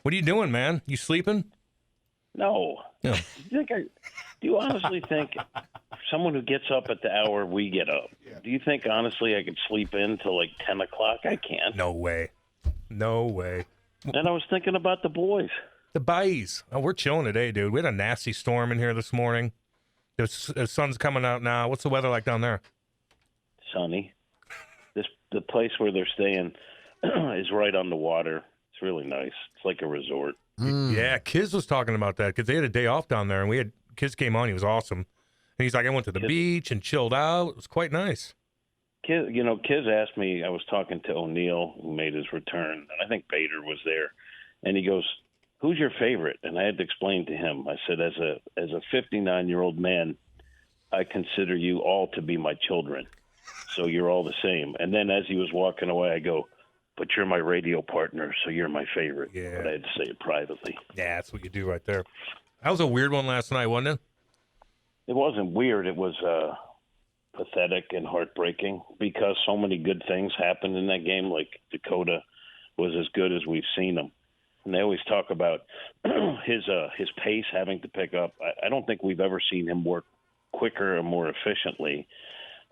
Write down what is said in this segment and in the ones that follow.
What are you doing, man? You sleeping? No. Yeah. Do you honestly think someone who gets up at the hour we get up, do you think honestly I could sleep in till like 10 o'clock? I can't. No way. No way. And I was thinking about the boys. The Bays. Oh, we're chilling today, dude. We had a nasty storm in here this morning. The sun's coming out now. What's the weather like down there? Sunny. The place where they're staying is right on the water. It's really nice. It's like a resort. Yeah, Kiz was talking about that because they had a day off down there, and Kiz came on. He was awesome. And he's like, I went to the beach and chilled out. It was quite nice. Kiz asked me, I was talking to O'Neill, who made his return, and I think Bader was there. And he goes, who's your favorite? And I had to explain to him. I said, as a 59-year-old man, I consider you all to be my children. So you're all the same. And then as he was walking away, I go, but you're my radio partner, so you're my favorite. Yeah. But I had to say it privately. Yeah, that's what you do right there. That was a weird one last night, wasn't it? It wasn't weird. It was pathetic and heartbreaking because so many good things happened in that game. Like Dakota was as good as we've seen him. And they always talk about his pace having to pick up. I don't think we've ever seen him work quicker or more efficiently.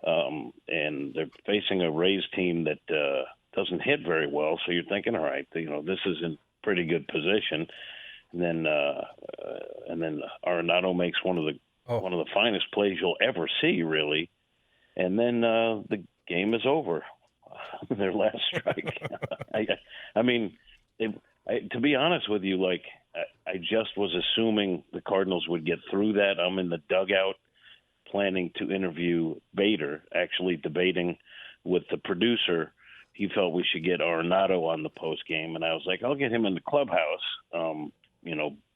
And they're facing a Rays team that doesn't hit very well. So you're thinking, all right, this is in pretty good position. And then Arenado makes one of the finest plays you'll ever see, really. And then the game is over. Their last strike. I mean, to be honest with you, I just was assuming the Cardinals would get through that. I'm in the dugout planning to interview Bader, actually debating with the producer. He felt we should get Arenado on the post game, and I was like, I'll get him in the clubhouse.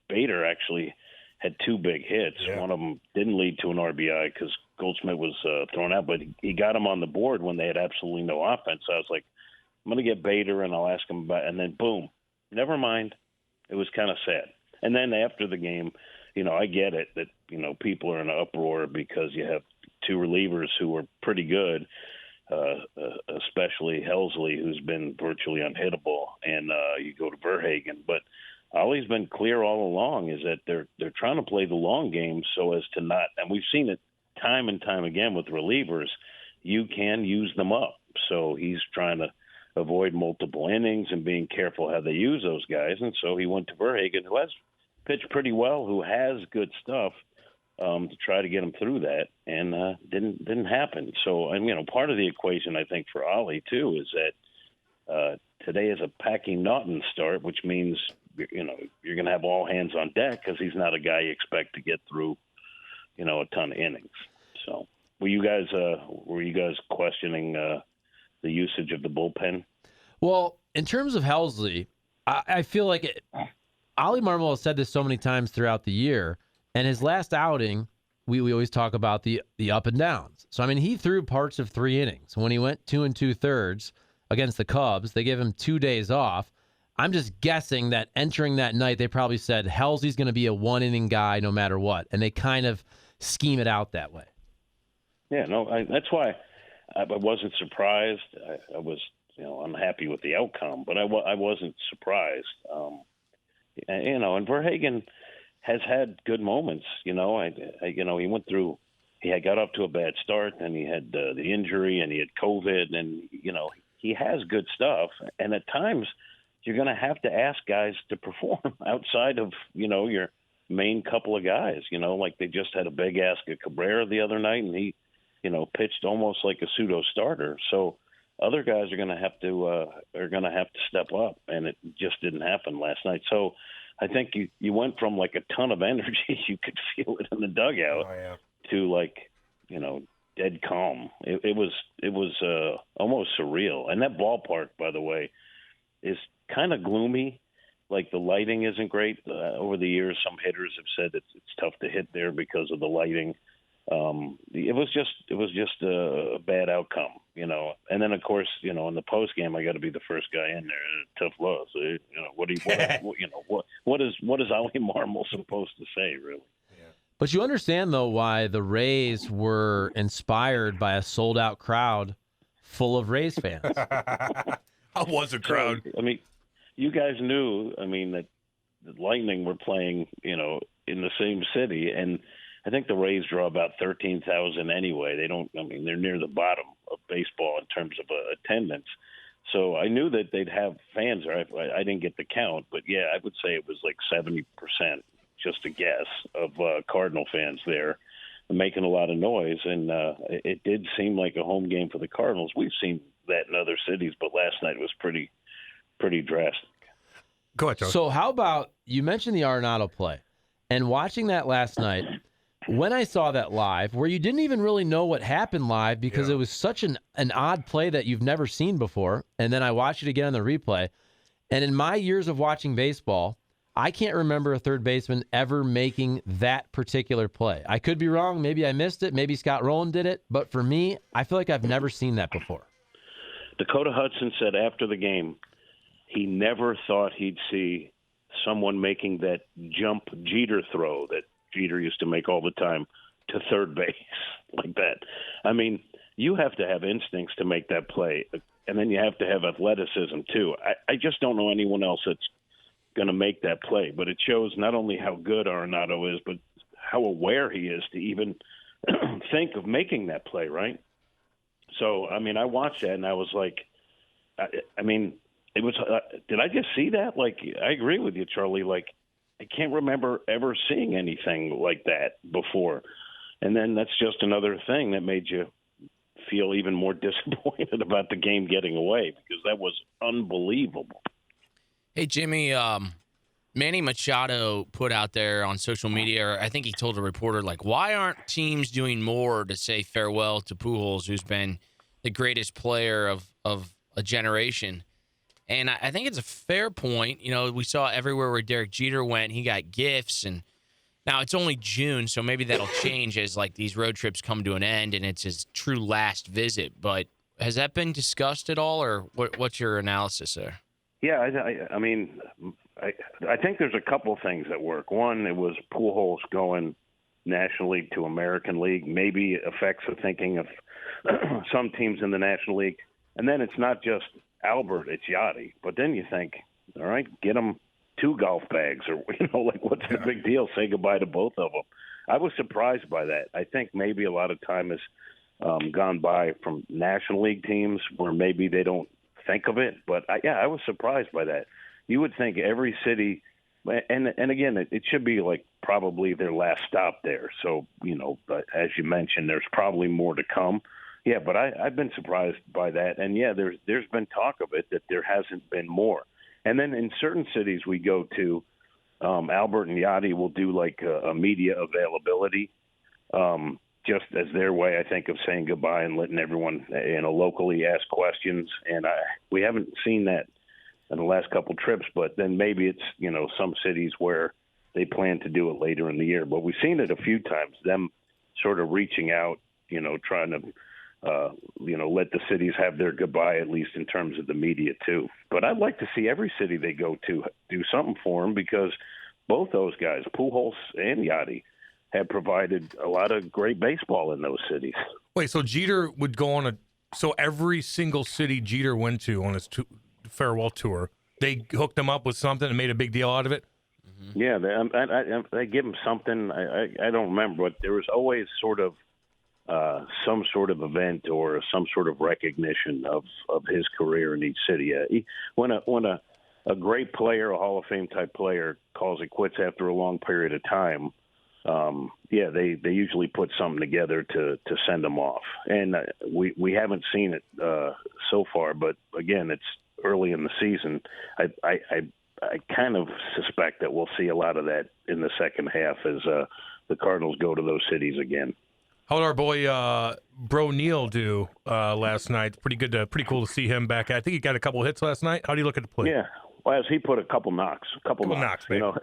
Bader actually had two big hits. Yeah. One of them didn't lead to an RBI because Goldschmidt was thrown out, but he got him on the board when they had absolutely no offense. So I was like, I'm going to get Bader, and I'll ask him about it. And then, boom, never mind. It was kind of sad. And then after the game, I get it that, people are in an uproar because you have two relievers who are pretty good, especially Helsley, who's been virtually unhittable, and you go to Verhagen. But Ollie's been clear all along is that they're trying to play the long game so as to not – and we've seen it time and time again with relievers. You can use them up. So he's trying to avoid multiple innings and being careful how they use those guys. And so he went to Verhagen, who has pitched pretty well, who has good stuff, to try to get him through that, and didn't happen. So, part of the equation, I think, for Ollie, too, is that today is a Packy Naughton start, which means – you're going to have all hands on deck because he's not a guy you expect to get through, a ton of innings. So were you guys questioning the usage of the bullpen? Well, in terms of Helsley, I feel like Ollie Marmol has said this so many times throughout the year, and his last outing, we always talk about the up and downs. So, he threw parts of 3 innings. When he went 2 2/3 against the Cubs, they gave him 2 days off. I'm just guessing that entering that night, they probably said Helsley's going to be a 1-inning guy no matter what, and they kind of scheme it out that way. Yeah, no, that's why I wasn't surprised. I was, unhappy with the outcome, but I wasn't surprised. And Verhagen has had good moments. He went through. He had got up to a bad start, and he had the injury, and he had COVID, and he has good stuff, and at times you're going to have to ask guys to perform outside of, your main couple of guys, like they just had a big ask of Cabrera the other night, and he, pitched almost like a pseudo starter. So other guys are going to have to step up, and it just didn't happen last night. So I think you went from like a ton of energy, you could feel it in the dugout, to dead calm. It was almost surreal. And that ballpark, by the way, is kind of gloomy. Like the lighting isn't great. Over the years, some hitters have said it's tough to hit there because of the lighting. It was just a bad outcome, And then of course, in the post game, I got to be the first guy in there. Tough loss. What is Ollie Marmol supposed to say, really? But you understand though why the Rays were inspired by a sold out crowd full of Rays fans. I was a crowd. So, you guys knew, that the Lightning were playing, in the same city, and I think the Rays draw about 13,000 anyway. They're near the bottom of baseball in terms of attendance. So I knew that they'd have fans there. I didn't get the count, but yeah, I would say it was like 70%, just a guess, of Cardinal fans there making a lot of noise. And it did seem like a home game for the Cardinals. We've seen that in other cities, but last night was pretty drastic. Go ahead, Joe. So how about, you mentioned the Arenado play, and watching that last night, when I saw that live, where you didn't even really know what happened live because it was such an odd play that you've never seen before, and then I watched it again on the replay, and in my years of watching baseball, I can't remember a third baseman ever making that particular play. I could be wrong. Maybe I missed it. Maybe Scott Rowland did it. But for me, I feel like I've never seen that before. Dakota Hudson said after the game he never thought he'd see someone making that jump Jeter throw that Jeter used to make all the time to third base like that. I mean, you have to have instincts to make that play, and then you have to have athleticism too. I just don't know anyone else that's going to make that play, but it shows not only how good Arenado is, but how aware he is to even think of making that play, right? So, I mean, I watched that and I was like, it was, did I just see that? Like, I agree with you, Charlie. Like, I can't remember ever seeing anything like that before. And then that's just another thing that made you feel even more disappointed about the game getting away, because that was unbelievable. Hey, Jimmy, Manny Machado put out there on social media, or I think he told a reporter, like, why aren't teams doing more to say farewell to Pujols, who's been the greatest player of a generation? And I think it's a fair point. We saw everywhere where Derek Jeter went, he got gifts, and now it's only June, so maybe that'll change as like these road trips come to an end and it's his true last visit. But has that been discussed at all, or what's your analysis there? Yeah, I mean, I think there's a couple things that work. One, it was Pujols going National League to American League, maybe affects the thinking of some teams in the National League. And then it's not just Albert, it's Yachty. But then you think, all right, get them 2 golf bags, or what's the big deal? Say goodbye to both of them. I was surprised by that. I think maybe a lot of time has gone by from National League teams where maybe they don't think of it. But I was surprised by that. You would think every city, and again, it should be like probably their last stop there. So, but as you mentioned, there's probably more to come. Yeah, but I've been surprised by that. And yeah, there's been talk of it, that there hasn't been more. And then in certain cities we go to, Albert and Yachty will do like a media availability, just as their way, I think, of saying goodbye and letting everyone, locally ask questions. And we haven't seen that in the last couple trips, but then maybe it's, some cities where they plan to do it later in the year. But we've seen it a few times, them sort of reaching out, trying to, let the cities have their goodbye, at least in terms of the media too. But I'd like to see every city they go to do something for them, because both those guys, Pujols and Yachty, have provided a lot of great baseball in those cities. Wait, so Jeter would go on so every single city Jeter went to on his farewell tour, they hooked him up with something and made a big deal out of it? Mm-hmm. Yeah, they give him something. I don't remember, but there was always sort of some sort of event or some sort of recognition of his career in each city. When a great player, a Hall of Fame type player, calls it quits after a long period of time, they usually put something together to send them off. And we haven't seen it so far, but again, it's early in the season. I kind of suspect that we'll see a lot of that in the second half as the Cardinals go to those cities again. How did our boy Bro Neal do last night? Pretty cool to see him back. I think he got a couple hits last night. How do you look at the play? Yeah, well, as he put a couple knocks. Yeah.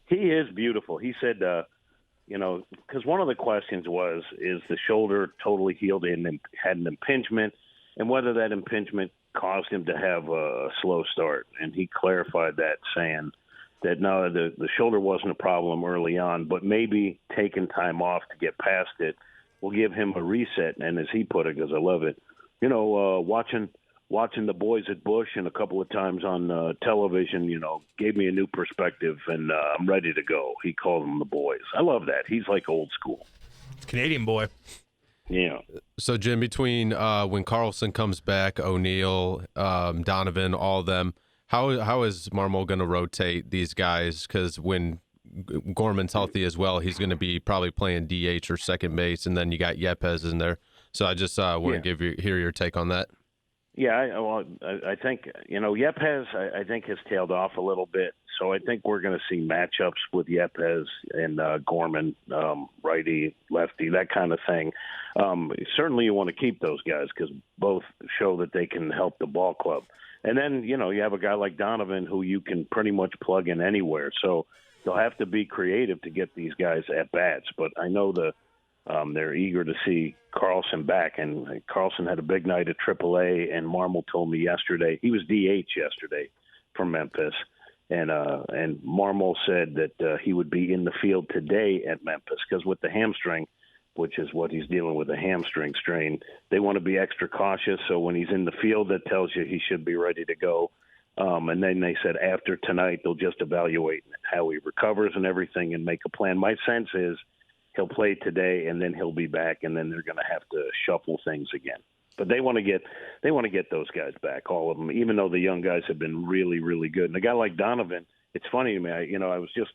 He is beautiful. He said, because one of the questions was, is the shoulder totally healed and had an impingement, and whether that impingement caused him to have a slow start. And he clarified that, saying that no, the shoulder wasn't a problem early on, but maybe taking time off to get past it will give him a reset. And as he put it, because I love it, watching watching the boys at Bush and a couple of times on television, gave me a new perspective, and I'm ready to go. He called them the boys. I love that. He's like old school. Canadian boy. Yeah. So, Jim, between when Carlson comes back, O'Neill, Donovan, all of them, how is Marmol going to rotate these guys? Because when Gorman's healthy as well, he's going to be probably playing DH or second base, and then you got Yepes in there. So I just want to hear your take on that. Yeah, I think, Yepes, I think, has tailed off a little bit. So I think we're going to see matchups with Yepes and Gorman, righty, lefty, that kind of thing. Certainly you want to keep those guys because both show that they can help the ball club. And then, you have a guy like Donovan who you can pretty much plug in anywhere. So they'll have to be creative to get these guys at bats. But I know they're eager to see Carlson back, and Carlson had a big night at AAA. And Marmol told me yesterday he was DH yesterday for Memphis, and Marmol said that he would be in the field today at Memphis because with the hamstring, which is what he's dealing with, a hamstring strain, they want to be extra cautious. So when he's in the field, that tells you he should be ready to go. And then they said after tonight they'll just evaluate how he recovers and everything and make a plan. My sense is he'll play today, and then he'll be back, and then they're going to have to shuffle things again. But they want to get those guys back, all of them, even though the young guys have been really, really good. And a guy like Donovan, it's funny to me. I was just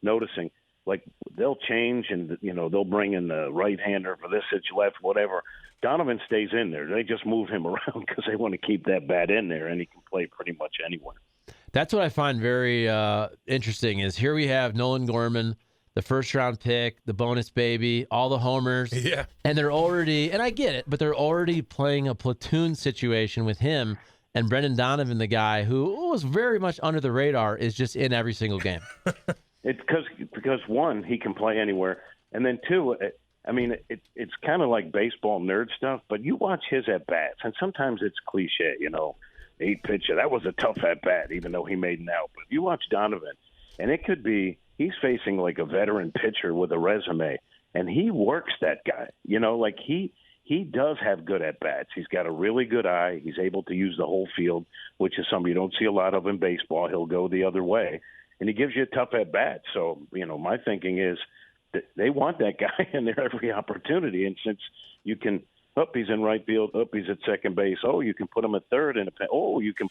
noticing, like they'll change, and they'll bring in the right-hander for this, it's left, whatever. Donovan stays in there. They just move him around because they want to keep that bat in there, and he can play pretty much anywhere. That's what I find very interesting. Is here we have Nolan Gorman, the first-round pick, the bonus baby, all the homers. Yeah. And they're already, and I get it, but they're already playing a platoon situation with him and Brendan Donovan, the guy who was very much under the radar, is just in every single game. It's because one, he can play anywhere, and then two, it's kind of like baseball nerd stuff, but you watch his at-bats, and sometimes it's cliche, 8-pitcher. That was a tough at-bat, even though he made an out. But you watch Donovan, and it could be he's facing like a veteran pitcher with a resume, and he works that guy. He does have good at-bats. He's got a really good eye. He's able to use the whole field, which is something you don't see a lot of in baseball. He'll go the other way, and he gives you a tough at-bat. So, my thinking is that they want that guy in there every opportunity. And since you can – he's in right field. He's at second base. You can put him at third. And you can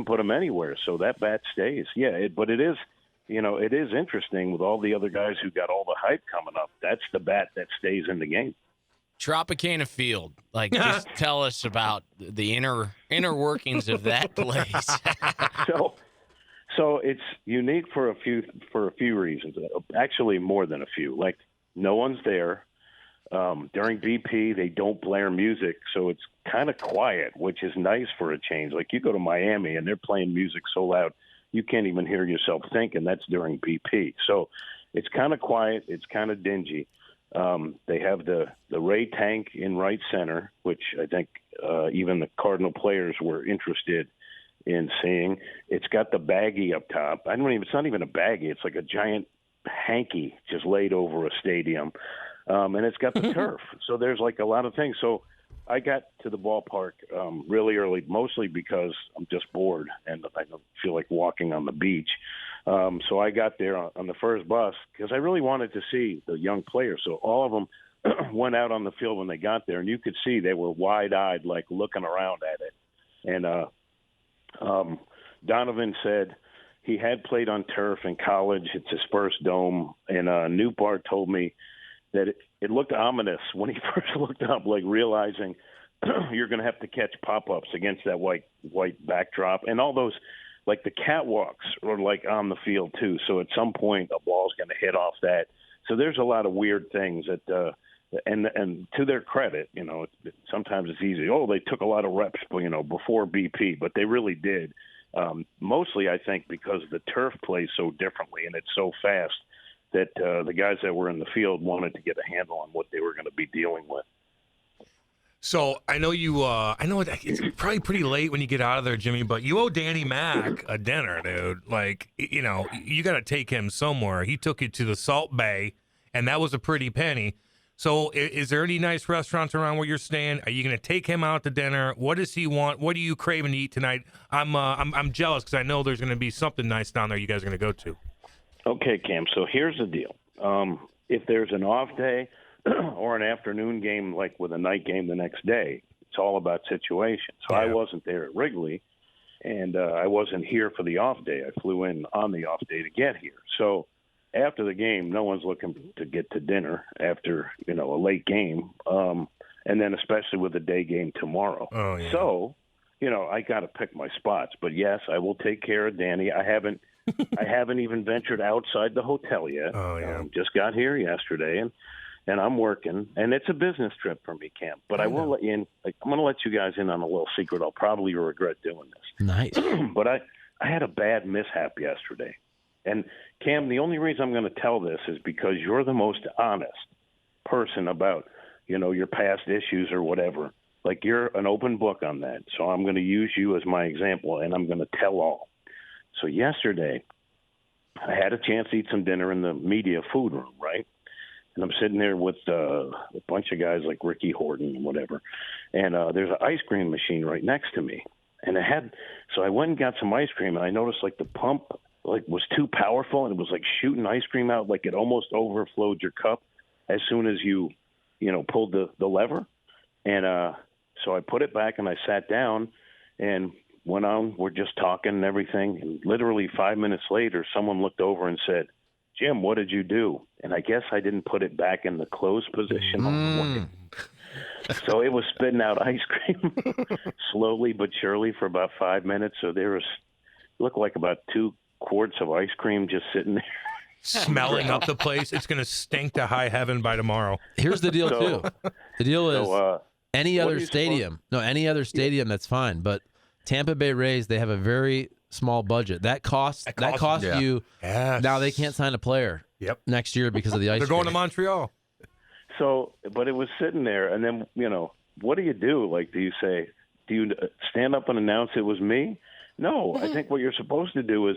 put him anywhere. So that bat stays. Yeah, but it is – it is interesting with all the other guys who got all the hype coming up. That's the bat that stays in the game. Tropicana Field. Just tell us about the inner workings of that place. So it's unique for a few reasons. Actually, more than a few. Like no one's there. During BP, they don't blare music, so it's kind of quiet, which is nice for a change. Like you go to Miami and they're playing music so loud you can't even hear yourself think, and that's during BP. So it's kind of quiet. It's kind of dingy. They have the Ray tank in right center, which I think even the Cardinal players were interested in seeing. It's got the baggie up top. It's not even a baggie. It's like a giant hanky just laid over a stadium. And it's got the turf. So there's like a lot of things. So I got to the ballpark really early, mostly because I'm just bored and I don't feel like walking on the beach. So I got there on the first bus because I really wanted to see the young players. So all of them went out on the field when they got there, and you could see they were wide-eyed, like looking around at it. And Donovan said he had played on turf in college. It's his first dome. And Newbart told me that it looked ominous when he first looked up, like realizing you're going to have to catch pop-ups against that white backdrop. And all those, like the catwalks are like on the field too. So at some point a ball's going to hit off that. So there's a lot of weird things that and to their credit, sometimes it's easy. They took a lot of reps, before BP, but they really did. Mostly, I think, because the turf plays so differently and it's so fast that the guys that were in the field wanted to get a handle on what they were going to be dealing with. So I know you. I know it's probably pretty late when you get out of there, Jimmy. But you owe Danny Mac a dinner, dude. Like you got to take him somewhere. He took you to the Salt Bay, and that was a pretty penny. So is there any nice restaurants around where you're staying? Are you going to take him out to dinner? What does he want? What are you craving to eat tonight? I'm jealous because I know there's going to be something nice down there you guys are going to go to. Okay, Cam. So here's the deal. If there's an off day or an afternoon game, like with a night game the next day, it's all about situation. So I wasn't there at Wrigley, and I wasn't here for the off day. I flew in on the off day to get here. So after the game, no one's looking to get to dinner after, a late game, and then especially with the day game tomorrow. Oh, yeah. So, I got to pick my spots. But, yes, I will take care of Danny. I haven't even ventured outside the hotel yet. Oh, yeah. Just got here yesterday, and I'm working. And it's a business trip for me, Cam. But I will let you in. I'm going to let you guys in on a little secret. I'll probably regret doing this. Nice. But I had a bad mishap yesterday. And, Cam, the only reason I'm going to tell this is because you're the most honest person about, your past issues or whatever. Like, you're an open book on that. So I'm going to use you as my example, and I'm going to tell all. So yesterday, I had a chance to eat some dinner in the media food room, right? And I'm sitting there with a bunch of guys like Ricky Horton and whatever. And there's an ice cream machine right next to me. And so I went and got some ice cream, and I noticed, like, the pump – was too powerful, and it was like shooting ice cream out, like it almost overflowed your cup as soon as you pulled the lever. And so I put it back and I sat down and went on. We're just talking and everything. And literally 5 minutes later, someone looked over and said, "Jim, what did you do?" And I guess I didn't put it back in the closed position all the way. So it was spitting out ice cream slowly but surely for about 5 minutes. So there looked like about 2 quarts of ice cream just sitting there. Smelling up the place. It's going to stink to high heaven by tomorrow. Here's the deal, too. The deal is any other stadium. Any other stadium, that's fine. But Tampa Bay Rays, they have a very small budget. That costs you. Yes. Now they can't sign a player next year because of the ice They're cream. going to Montreal. So, but it was sitting there. And then, what do you do? Like, do you stand up and announce it was me? No, I think what you're supposed to do is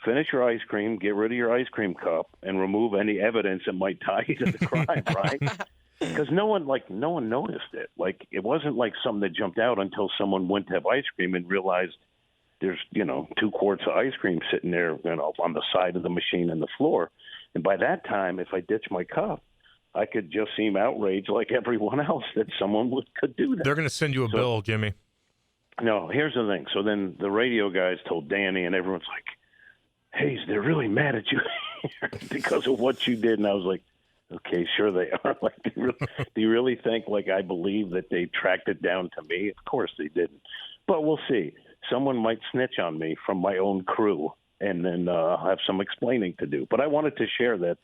finish your ice cream, get rid of your ice cream cup, and remove any evidence that might tie you to the crime, right? Because no one noticed it. Like, it wasn't like something that jumped out until someone went to have ice cream and realized there's 2 quarts of ice cream sitting there, on the side of the machine and the floor. And by that time, if I ditch my cup, I could just seem outraged like everyone else that someone could do that. They're going to send you a bill, Jimmy. No, here's the thing. So then the radio guys told Danny, and everyone's like, "Hey, they're really mad at you because of what you did." And I was like, "Okay, sure they are." Like, do you really think, like, I believe that they tracked it down to me? Of course they didn't. But we'll see. Someone might snitch on me from my own crew, and then I'll have some explaining to do. But I wanted to share that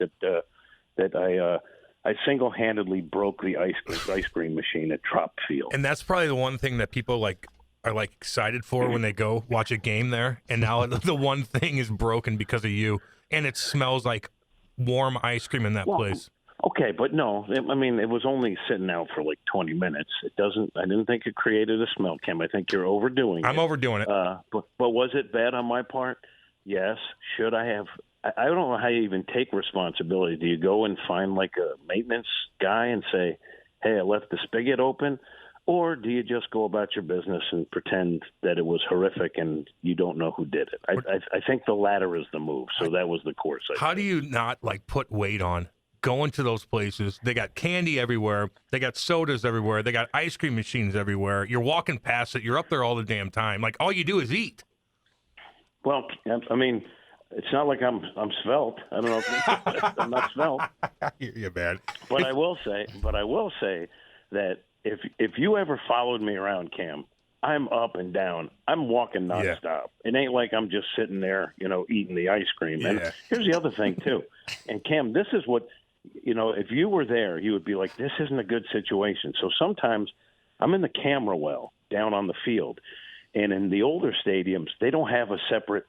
I single-handedly broke the ice cream machine at Trop Field. And that's probably the one thing that people are excited for when they go watch a game there. And now the one thing is broken because of you, and it smells like warm ice cream in that place. Okay, but no, I mean, it was only sitting out for like 20 minutes. I didn't think it created a smell, Kim. I think you're overdoing it. I'm overdoing it. But was it bad on my part? Yes. Should I have? I don't know how you even take responsibility. Do you go and find like a maintenance guy and say, "Hey, I left the spigot open"? Or do you just go about your business and pretend that it was horrific and you don't know who did it? I think the latter is the move. So that was the course. How do you not put weight on going to those places? They got candy everywhere. They got sodas everywhere. They got ice cream machines everywhere. You're walking past it. You're up there all the damn time. Like, all you do is eat. Well, I mean, it's not like I'm svelte. I don't know if I'm not svelte. You're bad. But I will say that if you ever followed me around, Cam, I'm up and down. I'm walking nonstop. Yeah. It ain't like I'm just sitting there, eating the ice cream. And here's the other thing too. And Cam, this is what, if you were there, you would be like, this isn't a good situation. So sometimes I'm in the camera well down on the field, and in the older stadiums, they don't have a separate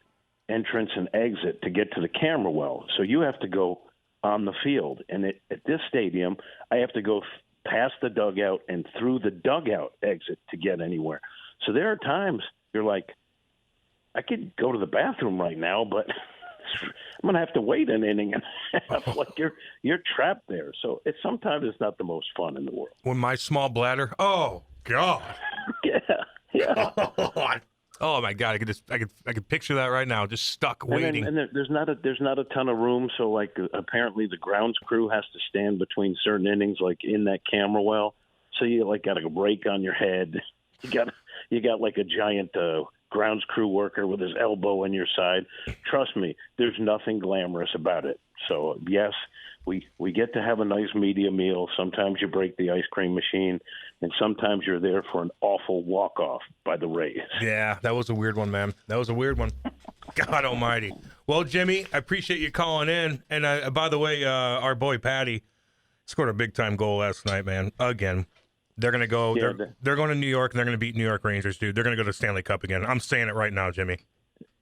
entrance and exit to get to the camera well. So you have to go on the field. And at this stadium, I have to go past the dugout and through the dugout exit to get anywhere. So there are times you're like, I could go to the bathroom right now, but I'm gonna have to wait an inning and a half. Like you're trapped there. So sometimes it's not the most fun in the world. When my small bladder, oh God, yeah. Oh my God, I could picture that right now, just stuck waiting. And there's not a ton of room. So like apparently the grounds crew has to stand between certain innings, like in that camera well. So you like got a break on your head. You got like a giant grounds crew worker with his elbow on your side. Trust me, there's nothing glamorous about it. So yes, we get to have a nice media meal. Sometimes you break the ice cream machine, and sometimes you're there for an awful walk-off by the Rays. Yeah, that was a weird one, man. That was a weird one. God almighty. Well, Jimmy, I appreciate you calling in. And by the way, our boy Patty scored a big-time goal last night, man. Again. They're going to go. Yeah, they're going to New York, and they're going to beat New York Rangers, dude. They're going to go to the Stanley Cup again. I'm saying it right now, Jimmy.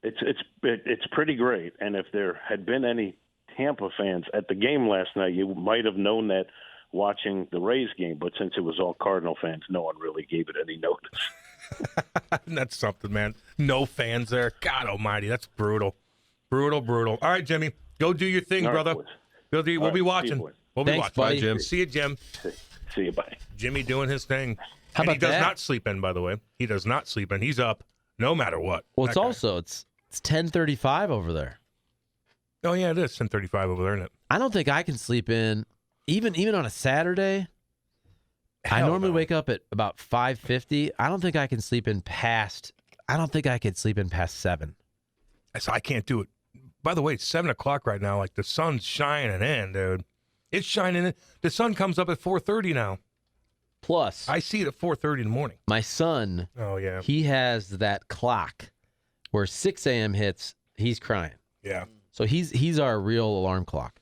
It's pretty great. And if there had been any Tampa fans at the game last night, you might have known that watching the Rays game. But since it was all Cardinal fans, no one really gave it any notice. That's something, man. No fans there. God almighty, that's brutal. Brutal. All right, Jimmy, go do your thing, All right, brother. boys. We'll be watching. We'll be Thanks, watching. buddy. Bye, Jim. See you, Jim. See you. Bye. Jimmy doing his thing. How And about he does that? not sleep in, by the way. He does not sleep in. He's up no matter what. Well, That it's guy. also it's 10:35 over there. Oh yeah, it is 10:35 over there, isn't it? I don't think I can sleep in even on a Saturday. I Hell normally no. wake up at about 5:50. I don't think I can sleep in past. I don't think I could sleep in past 7. So I can't do it. By the way, it's 7:00 right now. Like the sun's shining in, dude. It's shining in. The sun comes up at 4:30 now. Plus, I see it at 4:30 in the morning. my son, Oh yeah, he has that clock where 6 a.m. hits, he's crying. yeah. So he's our real alarm clock.